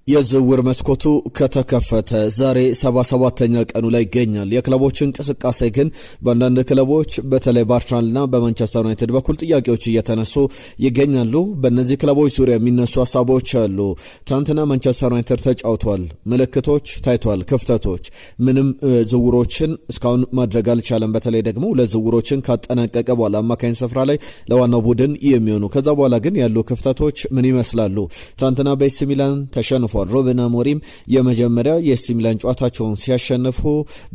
የዝውውር መስኮቱ ከተከፈተ ዛሬ 77ኛ ቀኑ ላይ ይገኛል። የክለቦች እንቅስቃሴ ግን በአንዳንድ ክለቦች በተለይ በአርሰናልና በማንቸስተር ዩናይትድ በኩል ጥያቄዎች እየተነሱ ይገኛሉ። በእነዚህ ክለቦች ዙሪያ የሚነሱ ሀሳቦች አሉ። ትናንትና ማንቸስተር ዩናይትድ ተጫውቷል። ምልክቶች ታይቷል፣ ክፍተቶች፣ ምንም ዝውውሮችን እስካሁን ማድረግ አልቻለም። በተለይ ደግሞ ለዝውውሮችን ካጠናቀቀ በኋላ አማካኝ ስፍራ ላይ ለዋናው ቡድን የሚሆኑ ከዛ በኋላ ግን ያሉ ክፍተቶች ምን ይመስላሉ? ትናንትና በኤሲ ሚላን ተሸንፏል። ሩበን አሞሪም የመጀመሪያ የኤሲ ሚላን ጨዋታቸውን ሲያሸንፉ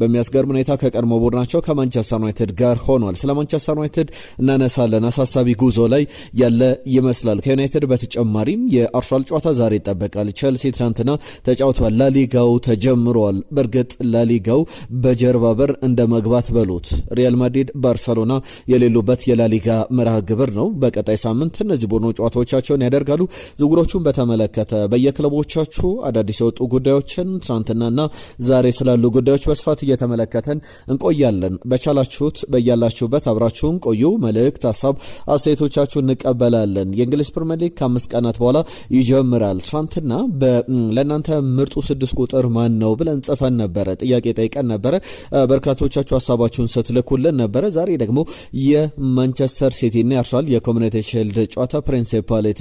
በሚያስገርም ሁኔታ ከቀድሞ ቡድናቸው ከማንቸስተር ዩናይትድ ጋር ሆኗል። ስለ ማንቸስተር ዩናይትድ እናነሳለን። አሳሳቢ ጉዞ ላይ ያለ ይመስላል። ከዩናይትድ በተጨማሪም የአርሰናል ጨዋታ ዛሬ ይጠበቃል። ቼልሲ ትናንትና ተጫውቷል። ላሊጋው ተጀምሯል። በእርግጥ ላሊጋው በጀርባ በር እንደ መግባት በሉት። ሪያል ማድሪድ፣ ባርሰሎና የሌሉበት የላሊጋ መርሃ ግብር ነው። በቀጣይ ሳምንት እነዚህ ቡድኖች ጨዋታዎቻቸውን ያደርጋሉ። ዝውውሮቹን በተመለከተ በየክለቦቻቸው አዳዲስ የወጡ ጉዳዮችን ትናንትናና ዛሬ ስላሉ ጉዳዮች በስፋት እየተመለከተን እንቆያለን። በቻላችሁት በያላችሁበት አብራችሁን ቆዩ። መልእክት፣ ሀሳብ፣ አስተያየቶቻችሁን እንቀበላለን። የእንግሊዝ ፕሪሚየር ሊግ ከ5 ቀናት በኋላ ይጀምራል። ትናንትና ለእናንተ ምርጡ 6 ቁጥር ማን ነው ብለን ጽፈን ነበረ። ጥያቄ ጠይቀን ነበረ። በርካቶቻችሁ ሀሳባችሁን ስትልኩልን ነበረ። ዛሬ ደግሞ የማንቸስተር ሲቲና የአርሰናል የኮሚኒቲ ሺልድ ጨዋታ ፕሪንሲፓሊቲ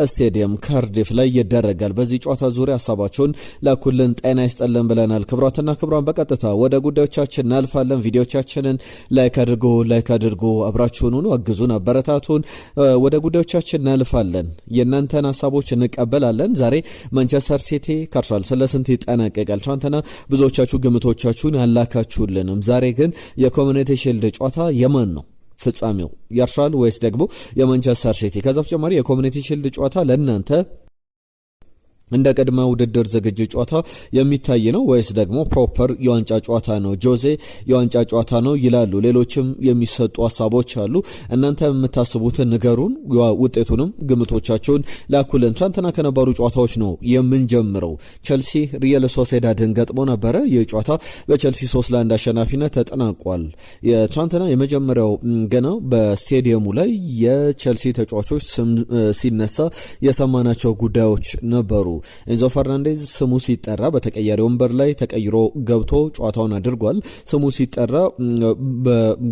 ስቴዲየም ካርዲፍ ላይ ይደረጋል። በዚህ ጨዋታ ዙሪያ ሀሳባችሁን ላኩልን። ጤና ይስጥልን ብለናል። ክብራትና ክብራን በቀጥታ ወደ ጉዳዮቻችን እናልፋለን። ቪዲዮቻችንን ላይክ አድርጉ፣ አብራችሁን ሁኑ፣ አግዙን፣ አበረታቱን። ወደ ጉዳዮቻችን እናልፋለን። የእናንተን ሀሳቦች እንቀበላለን። ዛሬ ማንቸስተር ሲቲ ከአርሰናል ስለ ስንት ይጠናቀቃል? ትናንትና ብዙዎቻችሁ ግምቶቻችሁን ያላካችሁልንም። ዛሬ ግን የኮሚኒቲ ሺልድ ጨዋታ የማን ነው ፍጻሜው? የአርሰናል ወይስ ደግሞ የማንቸስተር ሲቲ? ከዛ በተጨማሪ የኮሚኒቲ ሺልድ ጨዋታ ለእናንተ እንደ ቅድመ ውድድር ዝግጅት ጨዋታ የሚታይ ነው ወይስ ደግሞ ፕሮፐር የዋንጫ ጨዋታ ነው? ጆዜ የዋንጫ ጨዋታ ነው ይላሉ። ሌሎችም የሚሰጡ ሀሳቦች አሉ። እናንተ የምታስቡትን ንገሩን። ውጤቱንም ግምቶቻችሁን ላኩልን። ትናንትና ከነበሩ ጨዋታዎች ነው የምንጀምረው። ቼልሲ ሪያል ሶሴዳድን ገጥሞ ነበረ። ይህ ጨዋታ በቼልሲ 3-1 አሸናፊነት ተጠናቋል። የትናንትና የመጀመሪያው ገና በስቴዲየሙ ላይ የቼልሲ ተጫዋቾች ስም ሲነሳ የሰማናቸው ጉዳዮች ነበሩ። ኤንዞ ፈርናንዴዝ ስሙ ሲጠራ በተቀያሪ ወንበር ላይ ተቀይሮ ገብቶ ጨዋታውን አድርጓል። ስሙ ሲጠራ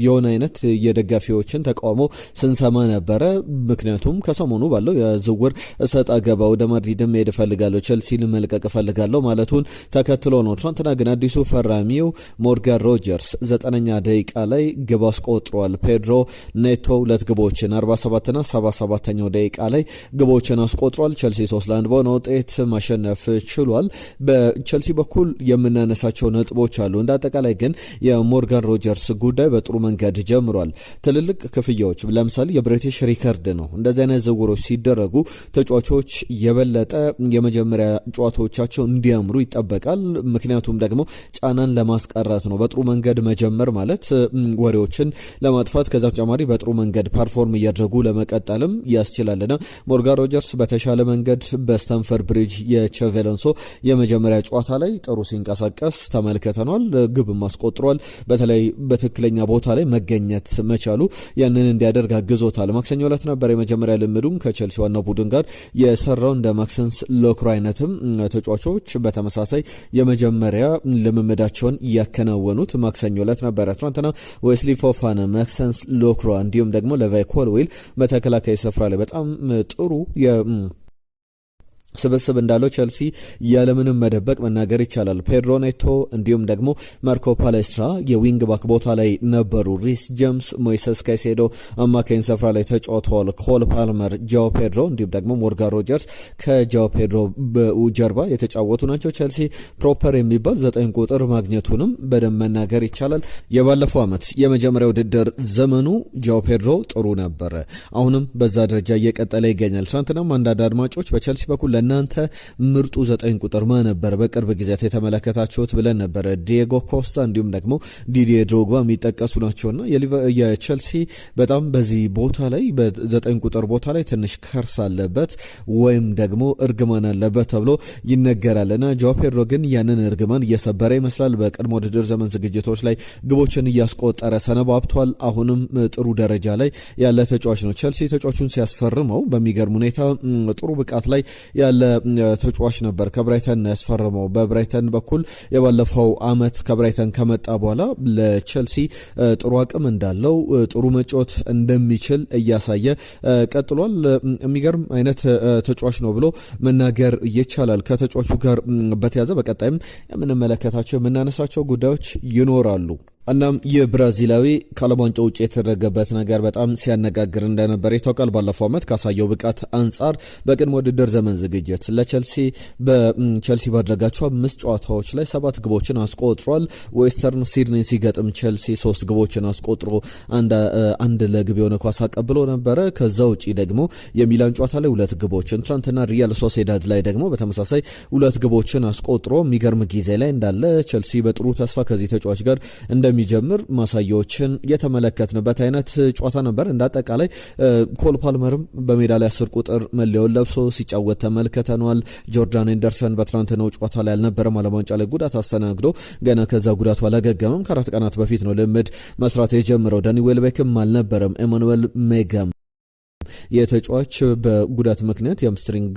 የሆነ አይነት የደጋፊዎችን ተቃውሞ ስንሰማ ነበረ። ምክንያቱም ከሰሞኑ ባለው የዝውውር እሰጥ አገባ ወደ ማድሪድም መሄድ እፈልጋለሁ፣ ቼልሲን መልቀቅ እፈልጋለሁ ማለቱን ተከትሎ ነው። ትናንትና ግን አዲሱ ፈራሚው ሞርጋን ሮጀርስ 90ኛ ደቂቃ ላይ ግብ አስቆጥሯል። ፔድሮ ኔቶ 2 ግቦችን 47ና 77ኛው ደቂቃ ላይ ግቦችን አስቆጥሯል። ቼልሲ 3-1 በሆነ ውጤት ማሸነፍ ችሏል። በቼልሲ በኩል የምናነሳቸው ነጥቦች አሉ። እንደ አጠቃላይ ግን የሞርጋን ሮጀርስ ጉዳይ በጥሩ መንገድ ጀምሯል። ትልልቅ ክፍያዎች ለምሳሌ የብሪቲሽ ሪከርድ ነው። እንደዚህ አይነት ዝውውሮች ሲደረጉ ተጫዋቾች የበለጠ የመጀመሪያ ጨዋታዎቻቸው እንዲያምሩ ይጠበቃል። ምክንያቱም ደግሞ ጫናን ለማስቀረት ነው። በጥሩ መንገድ መጀመር ማለት ወሬዎችን ለማጥፋት ከዛ ተጨማሪ በጥሩ መንገድ ፐርፎርም እያደረጉ ለመቀጠልም ያስችላልና ሞርጋን ሮጀርስ በተሻለ መንገድ በስታንፈርድ ብሪጅ የቼቭ አሎንሶ የመጀመሪያ ጨዋታ ላይ ጥሩ ሲንቀሳቀስ ተመልክተናል። ግብ ማስቆጥሯል። በተለይ በትክክለኛ ቦታ ላይ መገኘት መቻሉ ያንን እንዲያደርግ አግዞታል። ማክሰኞ ዕለት ነበር የመጀመሪያ ልምዱም ከቼልሲ ዋና ቡድን ጋር የሰራው። እንደ ማክሰንስ ሎክሮ አይነትም ተጫዋቾች በተመሳሳይ የመጀመሪያ ልምምዳቸውን ያከናወኑት ማክሰኞ ዕለት ነበረ። ትናንትና ዌስሊ ፎፋና፣ ማክሰንስ ሎክሮ እንዲሁም ደግሞ ሌቫይ ኮልዊል በተከላካይ ስፍራ ላይ በጣም ጥሩ ስብስብ እንዳለው ቼልሲ ያለምንም መደበቅ መናገር ይቻላል። ፔድሮ ኔቶ እንዲሁም ደግሞ ማርኮ ፓሌስትራ የዊንግ ባክ ቦታ ላይ ነበሩ። ሪስ ጄምስ፣ ሞይሰስ ካይሴዶ አማካኝ ስፍራ ላይ ተጫውተዋል። ኮል ፓልመር፣ ጃኦ ፔድሮ እንዲሁም ደግሞ ሞርጋን ሮጀርስ ከጃኦ ፔድሮ ጀርባ የተጫወቱ ናቸው። ቼልሲ ፕሮፐር የሚባል 9 ቁጥር ማግኘቱንም በደንብ መናገር ይቻላል። የባለፈው ዓመት የመጀመሪያ ውድድር ዘመኑ ጃኦ ፔድሮ ጥሩ ነበረ። አሁንም በዛ ደረጃ እየቀጠለ ይገኛል። ትናንትናም አንዳንድ አድማጮች በቼልሲ በኩል እናንተ ምርጡ 9 ቁጥር ማን ነበር በቅርብ ጊዜያት የተመለከታችሁት ብለን ነበር። ዲየጎ ኮስታ እንዲሁም ደግሞ ዲዲዬ ድሮግባ የሚጠቀሱ ናቸውና የቼልሲ በጣም በዚህ ቦታ ላይ በ9 ቁጥር ቦታ ላይ ትንሽ ከርስ አለበት ወይም ደግሞ እርግማን አለበት ተብሎ ይነገራልና ጃኦ ፔድሮ ግን ያንን እርግማን እየሰበረ ይመስላል። በቀድሞ ውድድር ዘመን ዝግጅቶች ላይ ግቦችን እያስቆጠረ ሰነባብቷል። አሁንም ጥሩ ደረጃ ላይ ያለ ተጫዋች ነው። ቼልሲ ተጫዋቹን ሲያስፈርመው በሚገርም ሁኔታ ጥሩ ብቃት ላይ ያለ ያለ ተጫዋች ነበር ከብራይተን ያስፈረመው። በብራይተን በኩል የባለፈው አመት ከብራይተን ከመጣ በኋላ ለቼልሲ ጥሩ አቅም እንዳለው ጥሩ መጫወት እንደሚችል እያሳየ ቀጥሏል። የሚገርም አይነት ተጫዋች ነው ብሎ መናገር ይቻላል። ከተጫዋቹ ጋር በተያዘ በቀጣይም የምንመለከታቸው የምናነሳቸው ጉዳዮች ይኖራሉ። እናም የብራዚላዊ ከዓለም ዋንጫ ውጭ የተደረገበት ነገር በጣም ሲያነጋግር እንደነበር ይታወቃል። ባለፈው ዓመት ካሳየው ብቃት አንጻር በቅድመ ውድድር ዘመን ዝግጅት ለቼልሲ በቼልሲ ባደረጋቸው 5 ጨዋታዎች ላይ 7 ግቦችን አስቆጥሯል። ዌስተርን ሲድኒን ሲገጥም ቼልሲ 3 ግቦችን አስቆጥሮ አንድ ለግብ የሆነ ኳስ አቀብሎ ነበረ። ከዛ ውጪ ደግሞ የሚላን ጨዋታ ላይ 2 ግቦችን፣ ትናንትና ሪያል ሶሴዳድ ላይ ደግሞ በተመሳሳይ 2 ግቦችን አስቆጥሮ የሚገርም ጊዜ ላይ እንዳለ ቼልሲ በጥሩ ተስፋ ከዚህ ተጫዋች ጋር እንደሚጀምር ማሳያዎችን የተመለከትንበት አይነት ጨዋታ ነበር። እንዳጠቃላይ ኮል ፓልመርም በሜዳ ላይ 10 ቁጥር መለያውን ለብሶ ሲጫወት ተመልክተናል። ጆርዳን ኤንደርሰን በትናንትናው ጨዋታ ላይ አልነበረም። ዓለም ዋንጫ ላይ ጉዳት አስተናግዶ ገና ከዛ ጉዳቱ አላገገመም። ከ4 ቀናት በፊት ነው ልምድ መስራት የጀመረው። ዳኒ ዌልቤክም አልነበረም። ኤማኑኤል ሜጋም የተጫዋች በጉዳት ምክንያት የአምስትሪንግ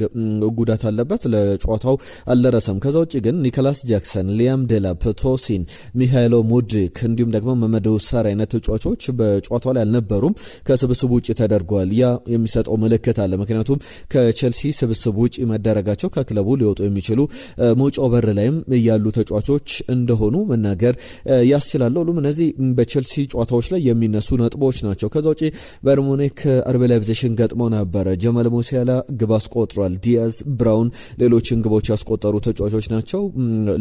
ጉዳት አለበት፣ ለጨዋታው አልደረሰም። ከዛ ውጭ ግን ኒኮላስ ጃክሰን፣ ሊያም ዴላፕ፣ ቶሲን፣ ሚሃይሎ ሙድሪክ እንዲሁም ደግሞ መመዱ ሳር አይነት ተጫዋቾች በጨዋታው ላይ አልነበሩም፣ ከስብስቡ ውጭ ተደርጓል። ያ የሚሰጠው ምልክት አለ። ምክንያቱም ከቼልሲ ስብስቡ ውጭ መደረጋቸው ከክለቡ ሊወጡ የሚችሉ መውጫው በር ላይም ያሉ ተጫዋቾች እንደሆኑ መናገር ያስችላል። ሁሉም እነዚህ በቼልሲ ጨዋታዎች ላይ የሚነሱ ነጥቦች ናቸው። ከዛ ውጭ ባየርን ሙኒክ አርቢ ላይፕዚግ ገጥመው ነበረ። ጀማል ሙሲያላ ግብ አስቆጥሯል። ዲያዝ፣ ብራውን ሌሎችን ግቦች ያስቆጠሩ ተጫዋቾች ናቸው።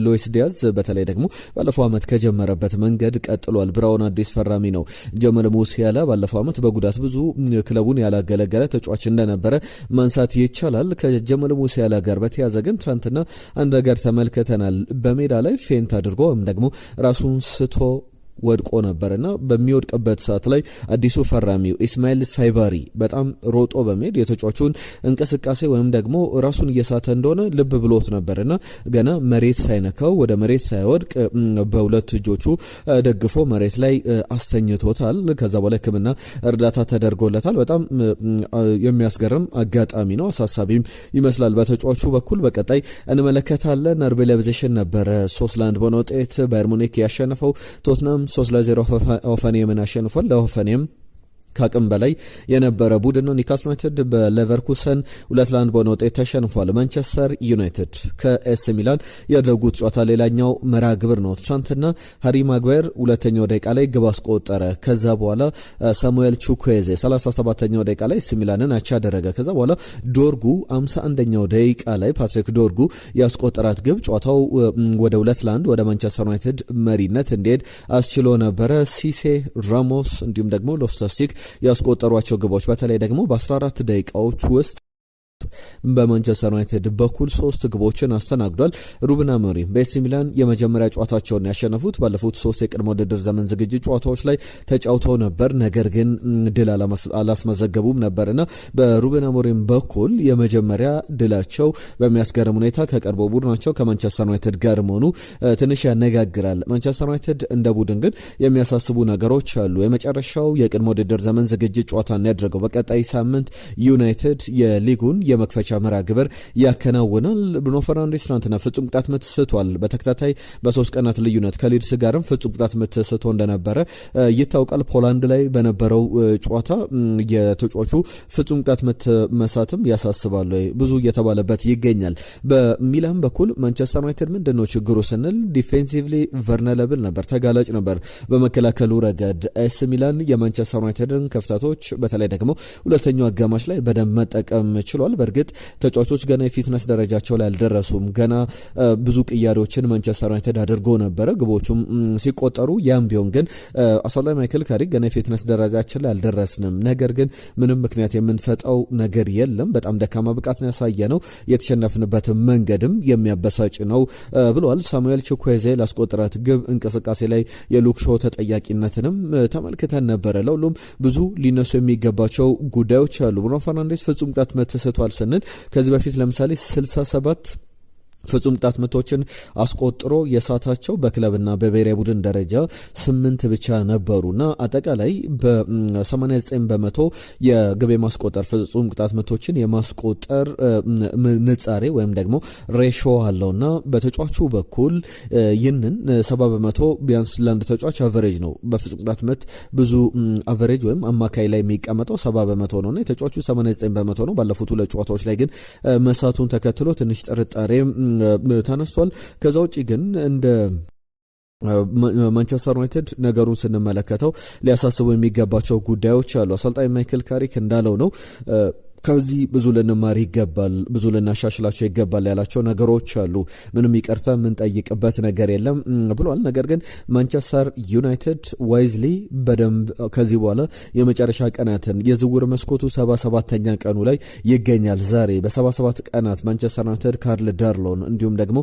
ሉዊስ ዲያዝ በተለይ ደግሞ ባለፈው ዓመት ከጀመረበት መንገድ ቀጥሏል። ብራውን አዲስ ፈራሚ ነው። ጀማል ሙሲያላ ባለፈው ዓመት በጉዳት ብዙ ክለቡን ያላገለገለ ተጫዋች እንደነበረ ማንሳት ይቻላል። ከጀማል ሙሲያላ ጋር በተያዘ ግን ትናንትና አንድ ነገር ተመልክተናል። በሜዳ ላይ ፌንት አድርጎ ወይም ደግሞ ራሱን ስቶ ወድቆ ነበርና በሚወድቅበት ሰዓት ላይ አዲሱ ፈራሚው ኢስማኤል ሳይባሪ በጣም ሮጦ በመሄድ የተጫዋቹን እንቅስቃሴ ወይም ደግሞ ራሱን እየሳተ እንደሆነ ልብ ብሎት ነበርና ገና መሬት ሳይነካው ወደ መሬት ሳይወድቅ በሁለት እጆቹ ደግፎ መሬት ላይ አስተኝቶታል። ከዛ በኋላ ሕክምና እርዳታ ተደርጎለታል። በጣም የሚያስገርም አጋጣሚ ነው። አሳሳቢም ይመስላል በተጫዋቹ በኩል። በቀጣይ እንመለከታለን። አርቢ ላይፕዚግ ነበረ 3-1 በሆነ ውጤት ባየር ሙኒክ ያሸነፈው። ቶትናም 3-0 ሆፈንሄምን አሸንፏል። ለሆፈንሄም ከአቅም በላይ የነበረ ቡድን ነው። ኒውካስል ዩናይትድ በሌቨርኩሰን 2-1 በሆነ ውጤት ተሸንፏል። ማንቸስተር ዩናይትድ ከኤስ ሚላን ያደረጉት ጨዋታ ሌላኛው መርሃ ግብር ነው። ትናንትና ሃሪ ማጓየር 2ኛው ደቂቃ ላይ ግብ አስቆጠረ። ከዛ በኋላ ሳሙኤል ቹኩዌዜ 37ኛው ደቂቃ ላይ ኤስ ሚላንን አቻ አደረገ። ከዛ በኋላ ዶርጉ 51ኛው ደቂቃ ላይ ፓትሪክ ዶርጉ ያስቆጠራት ግብ ጨዋታው ወደ 2-1 ወደ ማንቸስተር ዩናይትድ መሪነት እንዲሄድ አስችሎ ነበረ። ሲሴ፣ ራሞስ እንዲሁም ደግሞ ሎፍተስቺክ ያስቆጠሯቸው ግቦች በተለይ ደግሞ በ14 ደቂቃዎች ውስጥ በማንቸስተር ዩናይትድ በኩል 3 ግቦችን አስተናግዷል። ሩበን አሞሪም በኤሲ ሚላን የመጀመሪያ ጨዋታቸውን ያሸነፉት ባለፉት 3 የቅድመ ውድድር ዘመን ዝግጅት ጨዋታዎች ላይ ተጫውተው ነበር። ነገር ግን ድል አላስመዘገቡም ነበርና በሩበን አሞሪም በኩል የመጀመሪያ ድላቸው በሚያስገርም ሁኔታ ከቀርቦ ቡድናቸው ከማንቸስተር ዩናይትድ ጋር መሆኑ ትንሽ ያነጋግራል። ማንቸስተር ዩናይትድ እንደ ቡድን ግን የሚያሳስቡ ነገሮች አሉ። የመጨረሻው የቅድመ ውድድር ዘመን ዝግጅት ጨዋታን ያደረገው በቀጣይ ሳምንት ዩናይትድ የሊጉን የመክፈቻ መርሃ ግብር ያከናውናል። ብሩኖ ፈርናንዴስ ትናንትና ፍጹም ቅጣት ምት ስቷል። በተከታታይ በ3 ቀናት ልዩነት ከሊድስ ጋርም ፍጹም ቅጣት ምት ስቶ እንደነበረ ይታወቃል። ፖላንድ ላይ በነበረው ጨዋታ የተጫዋቹ ፍጹም ቅጣት ምት መሳትም ያሳስባል ብዙ እየተባለበት ይገኛል። በሚላን በኩል ማንቸስተር ዩናይትድ ምንድነው ችግሩ ስንል ዲፌንሲቭሊ ቨርነለብል ነበር፣ ተጋላጭ ነበር በመከላከሉ ረገድ። ኤስ ሚላን የማንቸስተር ዩናይትድን ክፍተቶች በተለይ ደግሞ ሁለተኛው አጋማሽ ላይ በደንብ መጠቀም ችሏል። በእርግጥ ተጫዋቾች ገና የፊትነስ ደረጃቸው ላይ አልደረሱም። ገና ብዙ ቅያሬዎችን ማንቸስተር ዩናይትድ አድርጎ ነበረ ግቦቹም ሲቆጠሩ። ያም ቢሆን ግን አሰልጣኝ ማይክል ካሪክ ገና የፊትነስ ደረጃችን ላይ አልደረስንም፣ ነገር ግን ምንም ምክንያት የምንሰጠው ነገር የለም፣ በጣም ደካማ ብቃት ነው ያሳየነው፣ የተሸነፍንበት መንገድም የሚያበሳጭ ነው ብሏል። ሳሙኤል ቹኩዌዜ ላስቆጠራት ግብ እንቅስቃሴ ላይ የሉክ ሾው ተጠያቂነትንም ተመልክተን ነበረ። ለሁሉም ብዙ ሊነሱ የሚገባቸው ጉዳዮች አሉ። ብሩኖ ፈርናንዴስ ፍጹም ቅጣት መት ስቷል ስንል ከዚህ በፊት ለምሳሌ 67 ፍጹም ቅጣት ምቶችን አስቆጥሮ የሳታቸው በክለብና በብሔራዊ ቡድን ደረጃ 8 ብቻ ነበሩና አጠቃላይ በ89 በመቶ የግብ የማስቆጠር ፍጹም ቅጣት ምቶችን የማስቆጠር ንጻሬ ወይም ደግሞ ሬሾ አለውና በተጫዋቹ በኩል ይህንን 70 በመቶ ቢያንስ ለአንድ ተጫዋች አቨሬጅ ነው። በፍጹም ቅጣት ምት ብዙ አቨሬጅ ወይም አማካይ ላይ የሚቀመጠው 70 በመቶ ነውና የተጫዋቹ 89 በመቶ ነው። ባለፉት ሁለት ጨዋታዎች ላይ ግን መሳቱን ተከትሎ ትንሽ ጥርጣሬ ተነስቷል። ከዛ ውጪ ግን እንደ ማንቸስተር ዩናይትድ ነገሩን ስንመለከተው ሊያሳስቡ የሚገባቸው ጉዳዮች አሉ። አሰልጣኝ ማይክል ካሪክ እንዳለው ነው ከዚህ ብዙ ልንማር ይገባል፣ ብዙ ልናሻሽላቸው ይገባል ያላቸው ነገሮች አሉ። ምንም ይቅርታ የምንጠይቅበት ነገር የለም ብሏል። ነገር ግን ማንቸስተር ዩናይትድ ዋይዝሊ በደንብ ከዚህ በኋላ የመጨረሻ ቀናትን የዝውውር መስኮቱ 77ኛ ቀኑ ላይ ይገኛል። ዛሬ በ77 ቀናት ማንቸስተር ዩናይትድ ካርል ዳርሎን እንዲሁም ደግሞ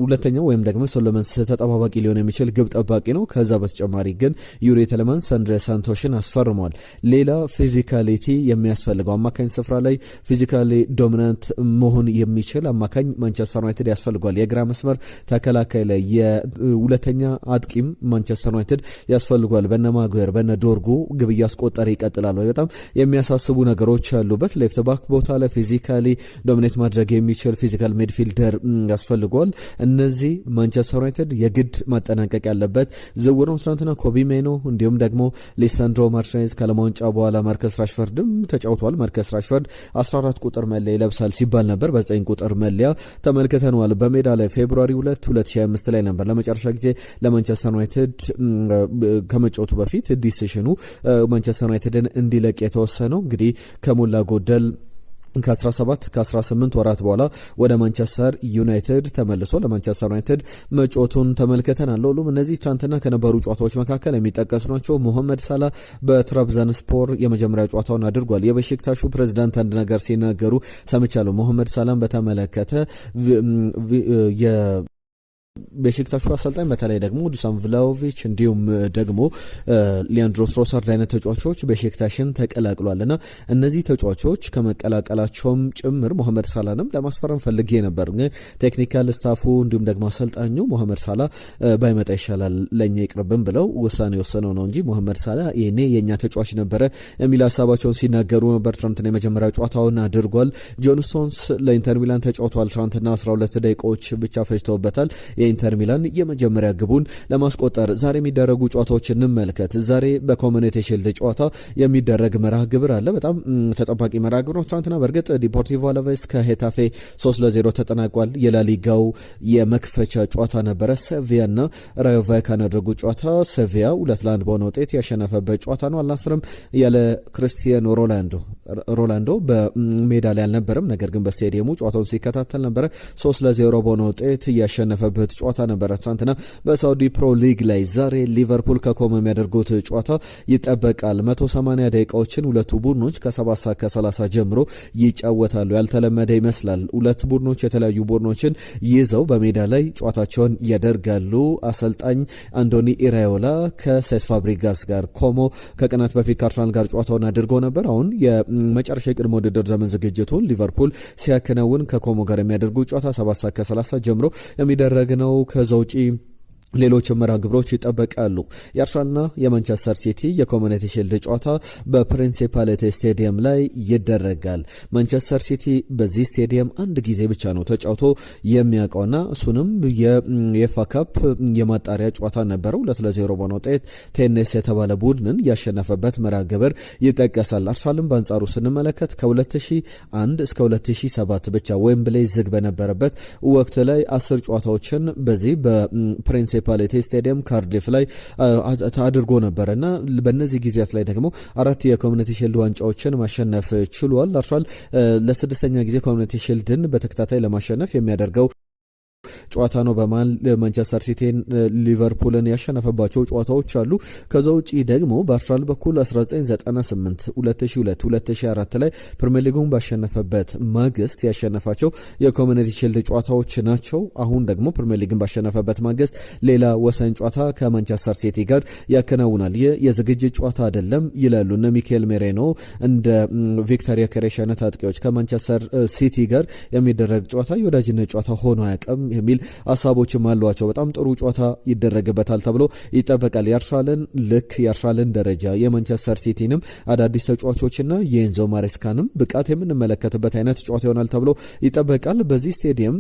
ሁለተኛው ወይም ደግሞ ሶሎመንስ ተጠባባቂ ሊሆን የሚችል ግብ ጠባቂ ነው። ከዛ በተጨማሪ ግን ዩሪ ቴለማንስ አንድሬ ሳንቶሽን አስፈርሟል። ሌላ ፊዚካሊቲ የሚያስፈልገው አማካኝ ስፍራ ላይ ፊዚካሊ ዶሚናንት መሆን የሚችል አማካኝ ማንቸስተር ዩናይትድ ያስፈልጓል። የግራ መስመር ተከላካይ ላይ የሁለተኛ አጥቂም ማንቸስተር ዩናይትድ ያስፈልጓል። በነ ማጉዌር በነ ዶርጉ ግብ እያስቆጠረ ይቀጥላል። በጣም የሚያሳስቡ ነገሮች ያሉበት ሌፍት ባክ ቦታ ላይ ፊዚካሊ ዶሚኔት ማድረግ የሚችል ፊዚካል ሚድፊልደር ያስፈልጓል። እነዚህ ማንቸስተር ዩናይትድ የግድ ማጠናቀቅ ያለበት ዝውውር ነው። ትናንትና ኮቢ ሜኖ እንዲሁም ደግሞ ሊሳንድሮ ማርቲኔዝ ካለማውንጫ በኋላ ማርከስ ራሽፈርድም ተጫውቷል። ማርከስ ራሽፈርድ 14 ቁጥር መለያ ይለብሳል ሲባል ነበር። በ9 ቁጥር መለያ ተመልክተነዋል። በሜዳ ላይ ፌብሩዋሪ 2 2025 ላይ ነበር ለመጨረሻ ጊዜ ለማንቸስተር ዩናይትድ ከመጫወቱ በፊት ዲሲሽኑ ማንቸስተር ዩናይትድን እንዲለቅ የተወሰነው። እንግዲህ ከሞላ ጎደል ከ17 ከ18 ወራት በኋላ ወደ ማንቸስተር ዩናይትድ ተመልሶ ለማንቸስተር ዩናይትድ መጫወቱን ተመልክተናል። ሁሉም እነዚህ ትናንትና ከነበሩ ጨዋታዎች መካከል የሚጠቀሱ ናቸው። ሞሐመድ ሳላ በትራብዛንስፖር የመጀመሪያ ጨዋታውን አድርጓል። የቤሺክታሹ ፕሬዝዳንት አንድ ነገር ሲናገሩ ሰምቻለሁ። ሞሐመድ ሳላን በተመለከተ ቤሺክታሹ አሰልጣኝ በተለይ ደግሞ ዱሳን ቭላሆቪች እንዲሁም ደግሞ ሊያንድሮ ትሮሳርድ አይነት ተጫዋቾች ቤሺክታሽን ተቀላቅሏልና እነዚህ ተጫዋቾች ከመቀላቀላቸውም ጭምር ሞሐመድ ሳላንም ለማስፈረም ፈልጌ ነበር፣ ግን ቴክኒካል ስታፉ እንዲሁም ደግሞ አሰልጣኙ ሞሐመድ ሳላ ባይመጣ ይሻላል ለኛ ይቅርብን ብለው ውሳኔ ወሰነው ነው እንጂ ሞሐመድ ሳላ የኔ የኛ ተጫዋች ነበረ የሚል ሀሳባቸውን ሲናገሩ ነበር። ትናንትና የመጀመሪያ ጨዋታውን አድርጓል። ጆን ስቶንስ ለኢንተር ሚላን ተጫውቷል። ትናንትና 12 ደቂቃዎች ብቻ ፈጅተውበታል የኢንተር ሚላን የመጀመሪያ ግቡን ለማስቆጠር። ዛሬ የሚደረጉ ጨዋታዎች እንመልከት። ዛሬ በኮሚኒቲ ሺልድ ጨዋታ የሚደረግ መርሃ ግብር አለ። በጣም ተጠባቂ መርሃ ግብር ነው። ትናንትና በእርግጥ ዲፖርቲቮ አላቬስ ከሄታፌ 3-0 ተጠናቋል። የላሊጋው የመክፈቻ ጨዋታ ነበረ። ሴቪያና ራዮ ቫይካኖ ያደረጉት ጨዋታ ሴቪያ 2-1 በሆነ ውጤት ያሸነፈበት ጨዋታ ነው። አልናስርም ያለ ክርስቲያኖ ሮላንዶ በሜዳ ላይ አልነበረም፣ ነገር ግን በስቴዲየሙ ጨዋታውን ሲከታተል ነበረ። 3-0 በሆነ ውጤት ያሸነፈበት ጨዋታ ነበረ። ትናንትና በሳውዲ ፕሮ ሊግ ላይ ዛሬ ሊቨርፑል ከኮሞ የሚያደርጉት ጨዋታ ይጠበቃል። 180 ደቂቃዎችን ሁለቱ ቡድኖች ከ7 ሰዓት ከ30 ጀምሮ ይጫወታሉ። ያልተለመደ ይመስላል። ሁለት ቡድኖች የተለያዩ ቡድኖችን ይዘው በሜዳ ላይ ጨዋታቸውን ያደርጋሉ። አሰልጣኝ አንዶኒ ኢራዮላ ከሴስ ፋብሪጋስ ጋር ኮሞ ከቀናት በፊት ከአርሰናል ጋር ጨዋታውን አድርጎ ነበር። አሁን የመጨረሻ የቅድመ ውድድር ዘመን ዝግጅቱን ሊቨርፑል ሲያከናውን ከኮሞ ጋር የሚያደርጉት ጨዋታ 7 ሰዓት ከ30 ጀምሮ የሚደረግ ነው። ከዛ ውጪ ሌሎች መርሃ ግብሮች ይጠበቃሉ። የአርሰናልና የማንቸስተር ሲቲ የኮሚኒቲ ሺልድ ጨዋታ በፕሪንሲፓሊቲ ስቴዲየም ላይ ይደረጋል። ማንቸስተር ሲቲ በዚህ ስቴዲየም አንድ ጊዜ ብቻ ነው ተጫውቶ የሚያውቀውና እሱንም የኤፍ ኤ ካፕ የማጣሪያ ጨዋታ ነበረው። 2-0 በሆነ ውጤት ቴኔስ የተባለ ቡድንን ያሸነፈበት መርሃ ግብር ይጠቀሳል። አርሰናልን በአንጻሩ ስንመለከት ከ2001 እስከ 2007 ብቻ ዌምብሌይ ዝግ በነበረበት ወቅት ላይ 10 ጨዋታዎችን በዚህ በፕሪንሲፓሊቲ ስቴዲየም ካርዲፍ ላይ አድርጎ ነበር እና በእነዚህ ጊዜያት ላይ ደግሞ 4 የኮሚኒቲ ሺልድ ዋንጫዎችን ማሸነፍ ችሏል። አርሰናል ለ6ኛ ጊዜ ኮሚኒቲ ሺልድን በተከታታይ ለማሸነፍ የሚያደርገው ጨዋታ ነው በማል ማንቸስተር ሲቲን ሊቨርፑልን ያሸነፈባቸው ጨዋታዎች አሉ። ከዛ ውጪ ደግሞ በአርሰናል በኩል 1998 2002 2004 ላይ ፕሪሚየር ሊጉን ባሸነፈበት ማግስት ያሸነፋቸው የኮሚኒቲ ሺልድ ጨዋታዎች ናቸው። አሁን ደግሞ ፕሪሚየር ሊግን ባሸነፈበት ማግስት ሌላ ወሳኝ ጨዋታ ከማንቸስተር ሲቲ ጋር ያከናውናል። ይህ የዝግጅት ጨዋታ አይደለም ይላሉ እነ ሚካኤል ሜሬኖ። እንደ ቪክቶር ዮኬሬሽ አይነት አጥቂዎች ከማንቸስተር ሲቲ ጋር የሚደረግ ጨዋታ የወዳጅነት ጨዋታ ሆኖ አያውቅም የሚል ሀሳቦችም አሏቸው። በጣም ጥሩ ጨዋታ ይደረግበታል ተብሎ ይጠበቃል። የአርሰናልን ደረጃ የማንቸስተር ሲቲንም አዳዲስ ተጫዋቾችና የኤንዞ ማሬስካንም ብቃት የምንመለከትበት አይነት ጨዋታ ይሆናል ተብሎ ይጠበቃል። በዚህ ስቴዲየም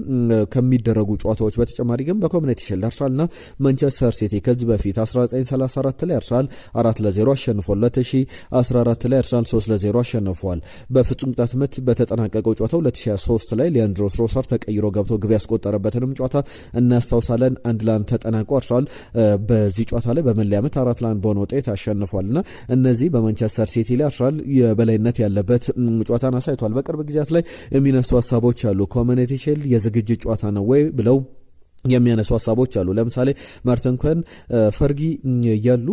ከሚደረጉ ጨዋታዎች በተጨማሪ ግን በኮሚኒቲ ሺልድ አርሰናልና ማንቸስተር ሲቲ ከዚህ በፊት 1934 ላይ አርሰናል 4-0 አሸንፏል። 2014 ላይ አርሰናል 3-0 አሸንፏል። በፍጹም ቅጣት ምት በተጠናቀቀው ጨዋታ 2023 ላይ ሊያንድሮ ትሮሳርድ ተቀይሮ ገብቶ ግብ ያስቆጠረበትንም ጨዋታ እናስታውሳለን። 1-1 ተጠናቆ አርሰናል በዚህ ጨዋታ ላይ በመለያ ምት 4-1 በሆነ ውጤት አሸንፏልና እነዚህ በማንቸስተር ሲቲ ላይ አርሰናል የበላይነት ያለበት ጨዋታን አሳይቷል። በቅርብ ጊዜያት ላይ የሚነሱ ሀሳቦች አሉ። ኮሚኒቲ ሺልድ የዝግጅት ጨዋታ ነው ወይ ብለው የሚያነሱ ሀሳቦች አሉ። ለምሳሌ ማርቲን ኮን ፈርጊ ያሉ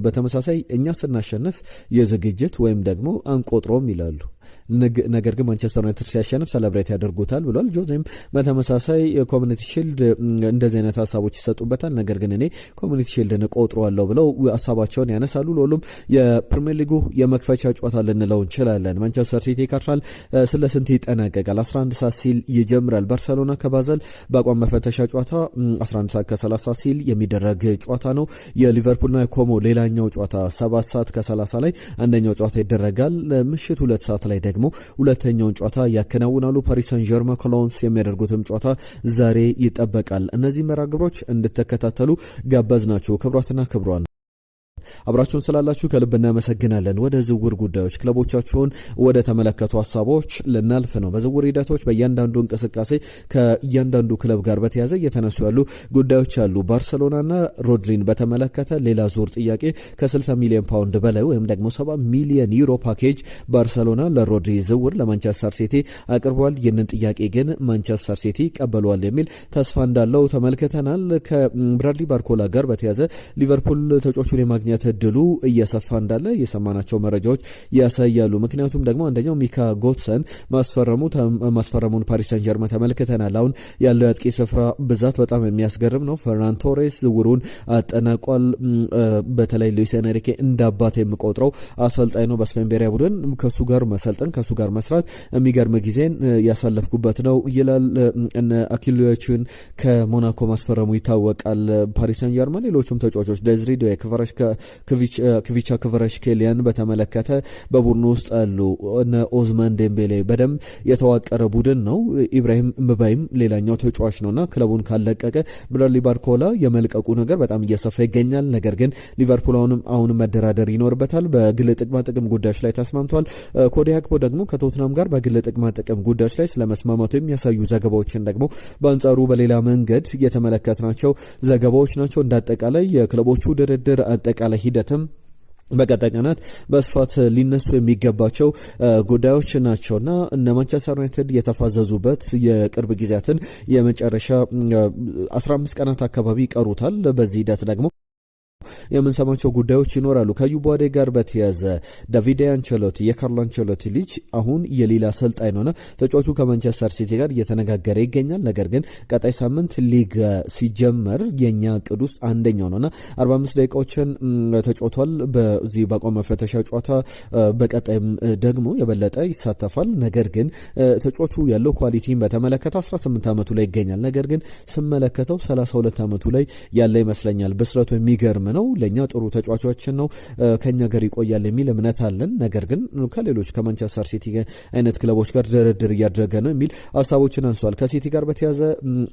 በተመሳሳይ እኛ ስናሸንፍ የዝግጅት ወይም ደግሞ አንቆጥሮም ይላሉ። ነገር ግን ማንቸስተር ዩናይትድ ሲያሸንፍ ሰለብሬት ያደርጉታል ብሏል። ጆዜም በተመሳሳይ ኮሚኒቲ ሺልድ እንደዚህ አይነት ሀሳቦች ይሰጡበታል። ነገር ግን እኔ ኮሚኒቲ ሺልድን ቆጥረዋለሁ ብለው ሀሳባቸውን ያነሳሉ። ለሁሉም የፕሪሚየር ሊጉ የመክፈቻ ጨዋታ ልንለው እንችላለን። ማንቸስተር ሲቲ ካርሰናል ስለ ስንት ይጠናቀቃል? 11 ሰዓት ሲል ይጀምራል። ባርሰሎና ከባዘል በአቋም መፈተሻ ጨዋታ 11 ሰዓት ከ30 ሲል የሚደረግ ጨዋታ ነው። የሊቨርፑልና የኮሞ ሌላኛው ጨዋታ 7 ሰዓት ከ30 ላይ አንደኛው ጨዋታ ይደረጋል። ምሽት 2 ሰዓት ላይ ደግሞ ሁለተኛውን ጨዋታ ያከናውናሉ። ፓሪስ ሳን ዠርመን ኮሎንስ የሚያደርጉትም ጨዋታ ዛሬ ይጠበቃል። እነዚህ መርሃ ግብሮች እንድትከታተሉ ጋበዝናችሁ። ክቡራትና ክቡራን አብራችሁን ስላላችሁ ከልብ እናመሰግናለን። ወደ ዝውውር ጉዳዮች ክለቦቻችሁን ወደ ተመለከቱ ሀሳቦች ልናልፍ ነው። በዝውውር ሂደቶች በእያንዳንዱ እንቅስቃሴ ከእያንዳንዱ ክለብ ጋር በተያዘ እየተነሱ ያሉ ጉዳዮች አሉ። ባርሰሎናና ሮድሪን በተመለከተ ሌላ ዙር ጥያቄ ከ60 ሚሊዮን ፓውንድ በላይ ወይም ደግሞ 70 ሚሊዮን ዩሮ ፓኬጅ ባርሰሎና ለሮድሪ ዝውውር ለማንቸስተር ሲቲ አቅርቧል። ይህንን ጥያቄ ግን ማንቸስተር ሲቲ ቀበሏል የሚል ተስፋ እንዳለው ተመልክተናል። ከብራድሊ ባርኮላ ጋር በተያዘ ሊቨርፑል ተጫዋቹን የማግኘት እድሉ እየሰፋ እንዳለ የሰማናቸው መረጃዎች ያሳያሉ። ምክንያቱም ደግሞ አንደኛው ሚካ ጎትሰን ማስፈረሙን ፓሪስ ሳን ዠርመን ተመልክተናል። አሁን ያለው የአጥቂ ስፍራ ብዛት በጣም የሚያስገርም ነው። ፈርናን ቶሬስ ዝውውሩን አጠናቋል። በተለይ ሉዊስ ኤንሪኬ እንደ አባት የሚቆጥረው አሰልጣኝ ነው። በስፔን ብሔራዊ ቡድን ከሱ ጋር መሰልጠን ከሱ ጋር መስራት የሚገርም ጊዜን ያሳለፍኩበት ነው ይላል። እነ አኪሎችን ከሞናኮ ማስፈረሙ ይታወቃል። ፓሪስ ሳን ዠርመን ሌሎችም ተጫዋቾች ደዝሪ ዶይ ክቪቻ ክቨረሽኬሊያን በተመለከተ በቡድኑ ውስጥ አሉ። እነ ኦዝማን ዴምቤሌ በደንብ የተዋቀረ ቡድን ነው። ኢብራሂም ምባይም ሌላኛው ተጫዋች ነውና ክለቡን ካለቀቀ ብራድሊ ባርኮላ የመልቀቁ ነገር በጣም እየሰፋ ይገኛል። ነገር ግን ሊቨርፑል አሁንም መደራደር ይኖርበታል። በግል ጥቅማ ጥቅም ጉዳዮች ላይ ተስማምቷል። ኮዲ ጋክፖ ደግሞ ከቶትናም ጋር በግል ጥቅማ ጥቅም ጉዳዮች ላይ ስለመስማማቱ የሚያሳዩ ዘገባዎችን ደግሞ በአንጻሩ በሌላ መንገድ የተመለከትናቸው ዘገባዎች ናቸው። እንዳጠቃላይ የክለቦቹ ድርድር አጠቃላይ ሂደትም በቀጣይ ቀናት በስፋት ሊነሱ የሚገባቸው ጉዳዮች ናቸውና እነ ማንቸስተር ዩናይትድ የተፋዘዙበት የቅርብ ጊዜያትን የመጨረሻ 15 ቀናት አካባቢ ይቀሩታል። በዚህ ሂደት ደግሞ የምንሰማቸው ጉዳዮች ይኖራሉ። ከዩባዴ ጋር በተያዘ ዳቪድ አንቸሎቲ የካርሎ አንቸሎቲ ልጅ አሁን የሊላ አሰልጣኝ ነውና ተጫዋቹ ከማንቸስተር ሲቲ ጋር እየተነጋገረ ይገኛል። ነገር ግን ቀጣይ ሳምንት ሊግ ሲጀመር የኛ እቅድ ውስጥ አንደኛው ነውና 45 ደቂቃዎችን ተጫውቷል በዚህ በአቋም መፈተሻ ጨዋታ። በቀጣይም ደግሞ የበለጠ ይሳተፋል። ነገር ግን ተጫዋቹ ያለው ኳሊቲን በተመለከተ 18 ዓመቱ ላይ ይገኛል። ነገር ግን ስመለከተው 32 ዓመቱ ላይ ያለ ይመስለኛል። ብስረቱ የሚገርም ነው። ለኛ ጥሩ ተጫዋቾችን ነው ከኛ ጋር ይቆያል የሚል እምነት አለን። ነገር ግን ከሌሎች ከማንቸስተር ሲቲ አይነት ክለቦች ጋር ድርድር እያደረገ ነው የሚል ሀሳቦችን አንሷል። ከሲቲ ጋር በተያዘ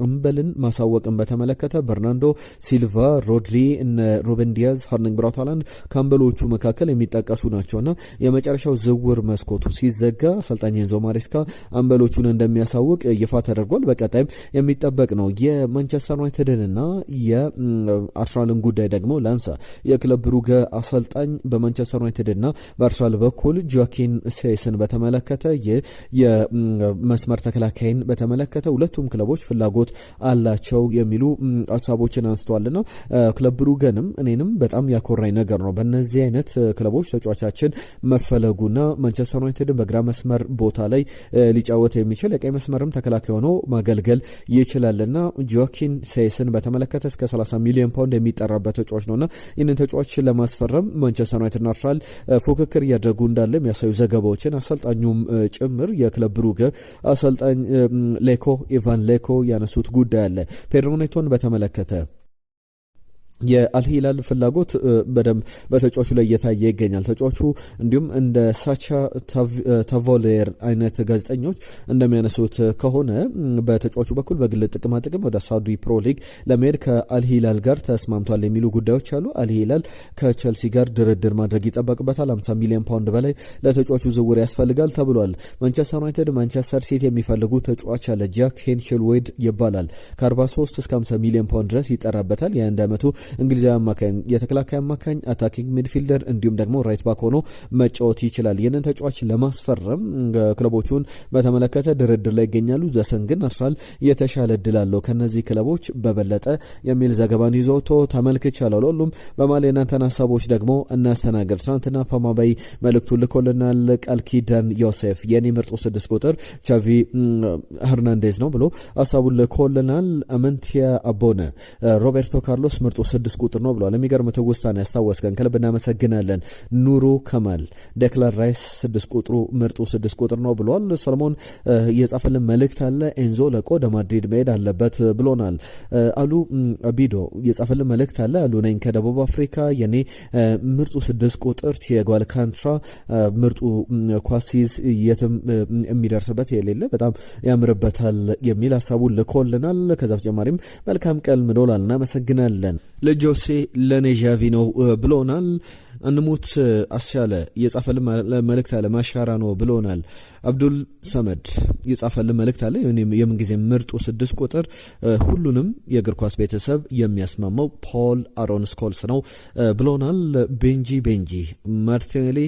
እምበልን ማሳወቅን በተመለከተ በርናንዶ ሲልቫ፣ ሮድሪ፣ ሩበን ዲያዝ፣ ሃርሊንግ ብራውት ሃላንድ ከአምበሎቹ መካከል የሚጠቀሱ ናቸውና የመጨረሻው ዝውውር መስኮቱ ሲዘጋ አሰልጣኝ ኤንዞ ማሬስካ አምበሎቹን እንደሚያሳውቅ ይፋ ተደርጓል። በቀጣይም የሚጠበቅ ነው። የማንቸስተር ዩናይትድንና የአርሰናልን ጉዳይ ደግሞ ላንሳ። የክለብ ብሩገ አሰልጣኝ በማንቸስተር ዩናይትድ እና በአርሰናል በኩል ጆኪን ሴስን በተመለከተ የመስመር ተከላካይን በተመለከተ ሁለቱም ክለቦች ፍላጎት አላቸው የሚሉ ሀሳቦችን አንስተዋልና ክለብ ብሩገንም እኔንም በጣም ያኮራኝ ነገር ነው በእነዚህ አይነት ክለቦች ተጫዋቻችን መፈለጉና ማንቸስተር ዩናይትድን በግራ መስመር ቦታ ላይ ሊጫወት የሚችል የቀይ መስመርም ተከላካይ ሆኖ ማገልገል ይችላልና ጆኪን ሴስን በተመለከተ እስከ 30 ሚሊዮን ፓውንድ የሚጠራበት ተጫዋች ነውና ይህንን ተጫዋች ለማስፈረም ማንቸስተር ዩናይትድና አርሰናል ፉክክር እያደረጉ እንዳለ የሚያሳዩ ዘገባዎችን አሰልጣኙም ጭምር የክለብ ብሩገ አሰልጣኝ ኢቫን ሌኮ ያነሱት ጉዳይ አለ። ፔድሮ ኔቶን በተመለከተ የአልሂላል ፍላጎት በደንብ በተጫዋቹ ላይ እየታየ ይገኛል። ተጫዋቹ እንዲሁም እንደ ሳቻ ታቮሌር አይነት ጋዜጠኞች እንደሚያነሱት ከሆነ በተጫዋቹ በኩል በግል ጥቅም ወደ ሳውዲ ፕሮ ሊግ ለመሄድ ከአልሂላል ጋር ተስማምቷል የሚሉ ጉዳዮች አሉ። አልሂላል ከቸልሲ ጋር ድርድር ማድረግ ይጠበቅበታል። 50 ሚሊዮን ፓውንድ በላይ ለተጫዋቹ ዝውውር ያስፈልጋል ተብሏል። ማንቸስተር ዩናይትድ፣ ማንቸስተር ሲቲ የሚፈልጉ ተጫዋች አለ። ጃክ ሄንሽልዌድ ይባላል። ከ43 እስከ 50 ሚሊዮን ፓውንድ ድረስ ይጠራበታል። የአንድ ዓመቱ እንግሊዛዊ አማካኝ የተከላካይ አማካኝ አታኪንግ ሚድፊልደር እንዲሁም ደግሞ ራይት ባክ ሆኖ መጫወት ይችላል። ይህንን ተጫዋች ለማስፈረም ክለቦቹን በተመለከተ ድርድር ላይ ይገኛሉ። ዘሰን ግን አርሰናል የተሻለ እድል አለው ከነዚህ ክለቦች በበለጠ የሚል ዘገባን ይዞቶ ተመልክቻለሁ። ሁሉም በማለ የናንተን ሀሳቦች ደግሞ እናስተናገር። ትናንትና ፓማባይ መልእክቱን ልኮልናል። ቃል ኪዳን ዮሴፍ የኔ ምርጡ 6 ቁጥር ቻቪ ሄርናንዴዝ ነው ብሎ ሀሳቡን ልኮልናል። አመንቲያ አቦነ ሮቤርቶ ካርሎስ ምርጡ 6 ቁጥር ነው ብሏል። የሚገርም ትውስታን ያስታወስከን ከልብ እናመሰግናለን። ኑሩ ከማል ዴክላን ራይስ 6 ቁጥሩ ምርጡ 6 ቁጥር ነው ብሏል። ሰለሞን የጻፈልን መልእክት አለ። ኤንዞ ለቆ ወደ ማድሪድ መሄድ አለበት ብሎናል። አሉ አቢዶ የጻፈልን መልእክት አለ። አሉ ነኝ ከደቡብ አፍሪካ የኔ ምርጡ 6 ቁጥር ቲያጎ አልካንትራ ምርጡ ኳሲዝ የትም የሚደርስበት የሌለ በጣም ያምርበታል የሚል ሀሳቡን ልኮልናል። ከዛ በተጨማሪም መልካም ቀን ምዶላል እናመሰግናለን። ለጆሴ ለኔዣቪ ነው ብሎናል። አንሙት አስቻለ የጻፈልን መልእክት አለ። ማሻራ ነው ብሎናል። አብዱል ሰመድ የጻፈልን መልእክት አለ። የምንጊዜ ምርጡ 6 ቁጥር ሁሉንም የእግር ኳስ ቤተሰብ የሚያስማማው ፖል አሮን ስኮልስ ነው ብሎናል። ቤንጂ ማርቲኔሊ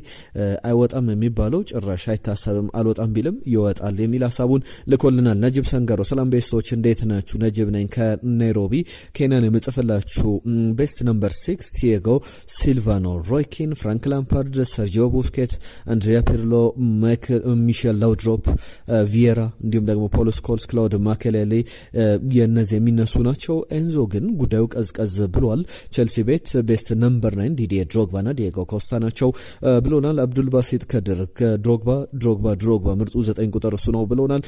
አይወጣም የሚባለው ጭራሽ አይታሰብም፣ አልወጣም ቢልም ይወጣል የሚል ሀሳቡን ልኮልናል። ነጅብ ሰንገሮ ሰላም ቤስቶች እንዴት ናችሁ? ነጅብ ነኝ ከናይሮቢ ኬንያን የምጽፍላችሁ። ቤስት ነምበር 6 ቲያጎ ሲልቫ ነው። ሮይኪን፣ ፍራንክ ላምፓርድ፣ ሰርጂዮ ቡስኬት፣ አንድሪያ ፒርሎ፣ ሚሼል ላውድሮፕ፣ ቪየራ እንዲሁም ደግሞ ፖል ስኮልስ፣ ክላውድ ማኬሌሌ የነዚህ የሚነሱ ናቸው። ኤንዞ ግን ጉዳዩ ቀዝቀዝ ብሏል። ቼልሲ ቤት ቤስት ነምበር 9 ዲዲዬ ድሮግባ ና ዲየጎ ኮስታ ናቸው ብሎናል። አብዱል ባሲት ከድር ድሮግባ ምርጡ 9 ቁጥር እሱ ነው ብሎናል።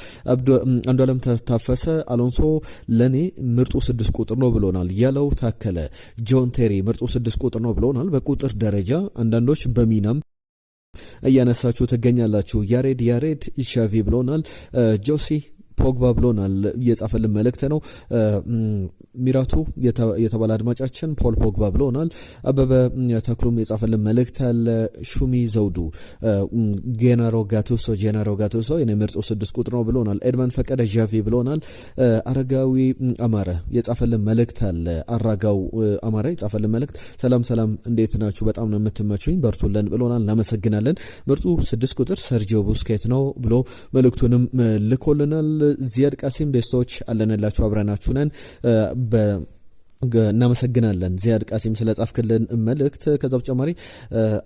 አንዱ አለም ታፈሰ አሎንሶ ለኔ ምርጡ 6 ቁጥር ነው ብሎናል። ያለው ታከለ ጆን ቴሪ ምርጡ 6 ቁጥር ነው ብሎናል። በቁጥር ደረጃ አንዳንዶች በሚናም እያነሳችሁ ትገኛላችሁ። ያሬድ ሻቪ ብሎናል። ጆሲ ፖግባ ብሎናል። የጻፈልን መልእክት ነው። ሚራቱ የተባለ አድማጫችን ፖል ፖግባ ብሎናል። አበበ ተክሉም የጻፈልን መልእክት አለ። ሹሚ ዘውዱ ጄናሮ ጋቱሶ የኔ ምርጡ 6 ቁጥር ነው ብሎናል። ኤድማን ፈቀደ ዣቪ ብሎናል። አረጋዊ አማረ የጻፈልን መልእክት አለ። አራጋው አማረ የጻፈልን መልእክት ሰላም እንዴት ናችሁ? በጣም ነው የምትመቹኝ በርቱልን ብሎናል። እናመሰግናለን። ምርጡ 6 ቁጥር ሰርጂዮ ቡስኬት ነው ብሎ መልእክቱንም ልኮልናል። ዚያድ ቃሲም ቤስቶች አለንላችሁ አብረናችሁ ነን። እናመሰግናለን ዚያድ ቃሲም ስለጻፍክልን መልእክት። ከዛ በተጨማሪ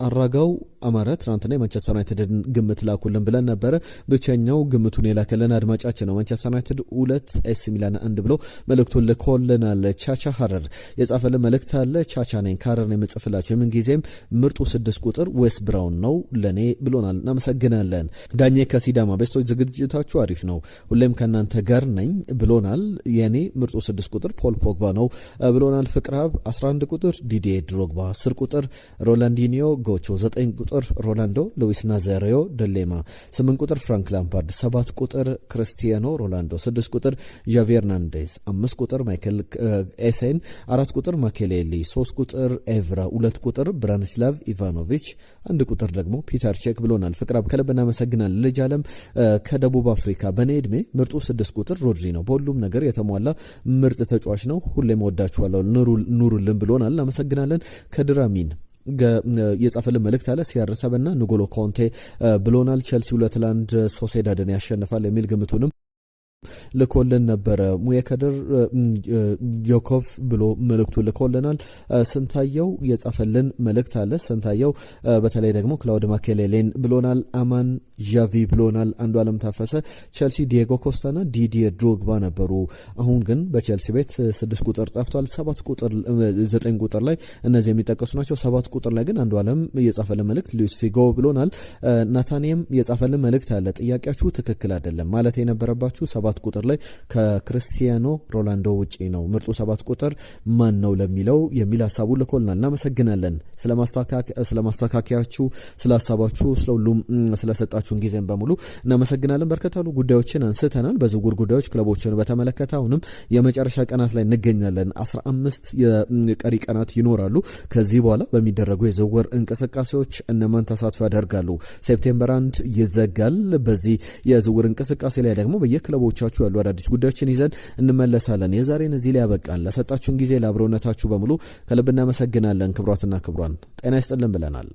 አራጋው አማረ ትናንትና የማንቸስተር ዩናይትድን ግምት ላኩልን ብለን ነበረ። ብቸኛው ግምቱን የላከልን አድማጫችን ነው። ማንቸስተር ዩናይትድ 2 ኤሲ ሚላን 1 ብሎ መልእክቱን ልኮልናል። ቻቻ ሀረር የጻፈልን መልእክት አለ። ቻቻ ነኝ ከሀረር ነው የምጽፍላችሁ የምን ጊዜም ምርጡ 6 ቁጥር ዌስ ብራውን ነው ለኔ ብሎናል። እናመሰግናለን። ዳኜ ከሲዳማ ቤስቶች ዝግጅታችሁ አሪፍ ነው፣ ሁሌም ከእናንተ ጋር ነኝ ብሎናል። የኔ ምርጡ 6 ቁጥር ፖል ፖግባ ነው ብሎናል። ፍቅራብ 11 ቁጥር ዲዲዬ ድሮግባ፣ 10 ቁጥር ሮላንዲኒዮ ጎቾ፣ 9 ቁጥር ሮላንዶ ሉዊስ ናዛሪዮ ደሌማ፣ 8 ቁጥር ፍራንክ ላምፓርድ፣ 7 ቁጥር ክርስቲያኖ ሮላንዶ፣ 6 ቁጥር ዣቪ ሄርናንዴዝ፣ 5 ቁጥር ማይክል ኤሴን፣ 4 ቁጥር ማኬሌሊ፣ 3 ቁጥር ኤቭራ፣ 2 ቁጥር ብራኒስላቭ ኢቫኖቪች፣ 1 ቁጥር ደግሞ ፒተር ቼክ ብሎናል። ፍቅራብ ከልብ እናመሰግናል። ልጅ አለም ከደቡብ አፍሪካ በኔ እድሜ ምርጡ 6 ቁጥር ሮድሪ ነው። በሁሉም ነገር የተሟላ ምርጥ ተጫዋች ነው። ሁሌም ወዳችሁ ወዳችኋለሁ ኑሩልን ብሎናል። እናመሰግናለን። ከድራሚን የጻፈልን መልእክት አለ። ሲያርሰበና ንጎሎ ኮንቴ ብሎናል። ቼልሲ 2-1 ሶሴዳድን ያሸንፋል የሚል ግምቱንም ልኮልን ነበረ። ሙየከድር ጆኮቭ ብሎ መልእክቱ ልኮልናል። ስንታየው የጻፈልን መልእክት አለ። ስንታየው በተለይ ደግሞ ክላውድ ማኬሌሌን ብሎናል። አማን ዣቪ ብሎናል። አንዱ ዓለም ታፈሰ ቼልሲ ዲየጎ ኮስታና ዲዲየር ድሮግባ ነበሩ። አሁን ግን በቼልሲ ቤት 6 ቁጥር ጠፍቷል። 7 ቁጥር 9 ቁጥር ላይ እነዚህ የሚጠቀሱ ናቸው። 7 ቁጥር ላይ ግን አንዱ ዓለም የጻፈልን መልእክት ሉዊስ ፊጎ ብሎናል። ናታኒየም የጻፈልን መልእክት አለ። ጥያቄያችሁ ትክክል አይደለም ማለት የነበረባችሁ 7 ቁጥር ላይ ከክርስቲያኖ ሮላንዶ ውጪ ነው። ምርጡ 7 ቁጥር ማን ነው ለሚለው የሚል ሐሳቡ ልኮልናል። እናመሰግናለን ስለማስተካከያችሁ፣ ስለሐሳባችሁ፣ ስለሁሉም ስለሰጣችሁን ጊዜን በሙሉ እናመሰግናለን። በርከት ያሉ ጉዳዮችን አንስተናል። በዝውውር ጉዳዮች ክለቦችን በተመለከተ አሁንም የመጨረሻ ቀናት ላይ እንገኛለን። 15 የቀሪ ቀናት ይኖራሉ። ከዚህ በኋላ በሚደረጉ የዝውውር እንቅስቃሴዎች እነማን ተሳትፎ ያደርጋሉ? ሴፕቴምበር 1 ይዘጋል። በዚህ የዝውውር እንቅስቃሴ ላይ ደግሞ በየክለቦቻችሁ ያሉ አዳዲስ ጉዳዮችን ይዘን እንመለሳለን። የዛሬን እዚህ ላይ ያበቃን። ለሰጣችሁን ጊዜ ለአብሮነታችሁ በሙሉ ከልብ እናመሰግናለን። ክብሯትና ክብሯን ጤና ይስጥልን ብለናል።